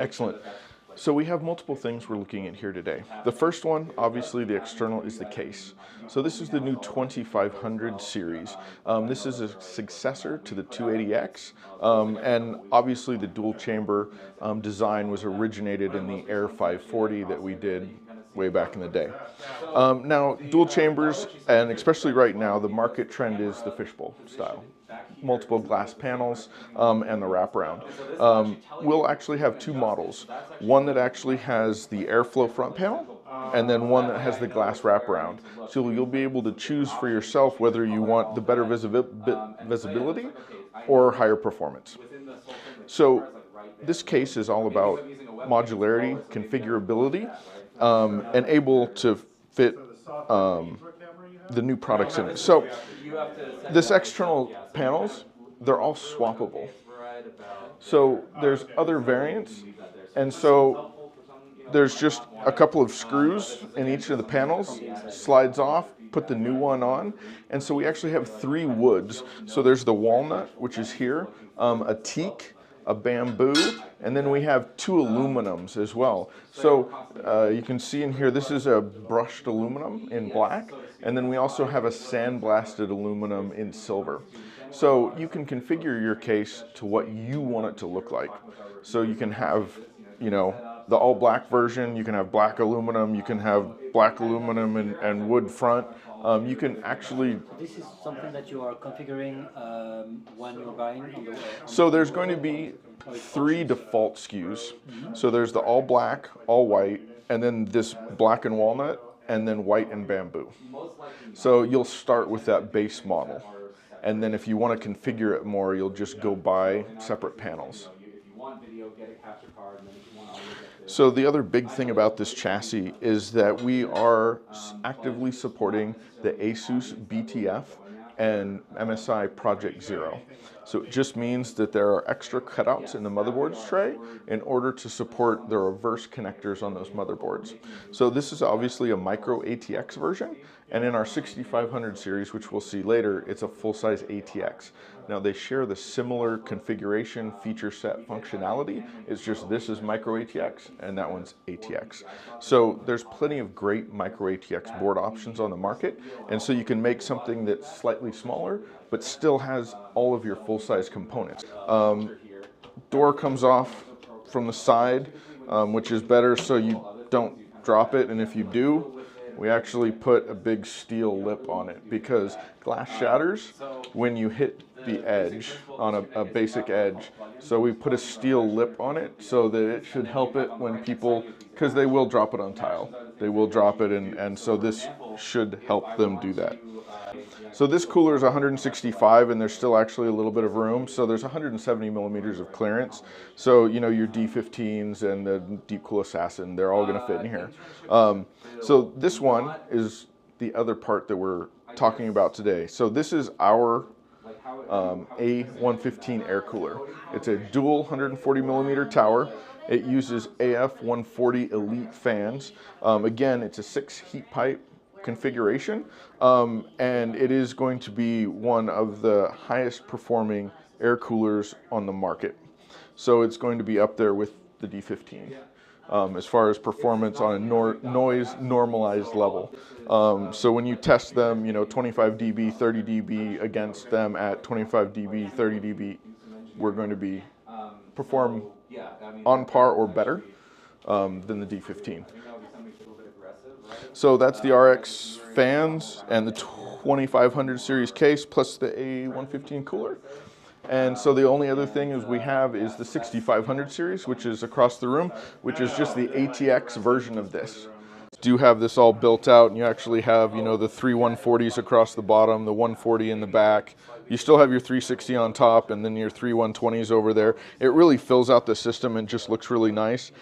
Excellent. So we have multiple things we're looking at here today. The first one, obviously the external, is the case. So this is the new 2500 series. This is a successor to the 280X, and obviously the dual chamber design was originated in the Air 540 that we did way back in the day. Now, dual chambers, and especially right now, the market trend is the fishbowl style. Multiple glass panels and the wraparound. We'll actually have two models. One that actually has the airflow front panel, and then one that has the glass wraparound. So you'll be able to choose for yourself whether you want the better visibility or higher performance. So this case is all about modularity, configurability, and able to fit the new products in it. So this external panels, they're all swappable. So there's other variants, and so there's just a couple of screws in each of the panels, slides off, put the new one on, and so we actually have three woods. So there's the walnut, which is here, a teak, a bamboo, and then we have two aluminums as well. So you can see in here, this is a brushed aluminum in black, and then we also have a sandblasted aluminum in silver. So you can configure your case to what you want it to look like. So you can have, you know, the all black version, you can have black aluminum, you can have black aluminum and wood front. You can actually... This is something that you are configuring when you're buying on the... So there's going to be three default SKUs. So there's the all black, all white, and then this black and walnut, and then white and bamboo. So you'll start with that base model. And then if you want to configure it more, you'll just go buy separate panels. So the other big thing about this chassis is that we are actively supporting the ASUS BTF and MSI Project Zero. So it just means that there are extra cutouts in the motherboard's tray in order to support the reverse connectors on those motherboards. So this is obviously a micro ATX version, and in our 6500 series, which we'll see later, it's a full-size ATX. Now they share the similar configuration, feature set, functionality. It's just this is micro ATX and that one's ATX. So there's plenty of great micro ATX board options on the market, and so you can make something that's slightly smaller but still has all of your full-size components. Door comes off from the side, which is better so you don't drop it, and if you do, we actually put a big steel lip on it because glass shatters when you hit the edge on a basic edge. So we put a steel lip on it so that it should help it when people, because they will drop it on tile. They will drop it, and so this should help them do that. So this cooler is 165 and there's still actually a little bit of room. So there's 170 millimeters of clearance. So, you know, your D15s and the Deep Cool Assassin, they're all gonna fit in here. So this one is the other part that we're talking about today. So this is our A115 air cooler. It's a dual 140 millimeter tower. It uses AF 140 Elite fans. Again, it's a 6 heat pipe configuration, and it is going to be one of the highest performing air coolers on the market. So it's going to be up there with the D15 as far as performance on a noise normalized level. So when you test them, you know, 25 dB, 30 dB against them at 25 dB, 30 dB, we're going to be perform on par or better than the D15. So that's the RX fans and the 2500 series case plus the A115 cooler. And so the only other thing is we have is the 6500 series, which is across the room, which is just the ATX version of this. Do have this all built out, and you actually have, you know, the three 140s across the bottom, the 140 in the back. You still have your 360 on top and then your three 120s over there. It really fills out the system and just looks really nice.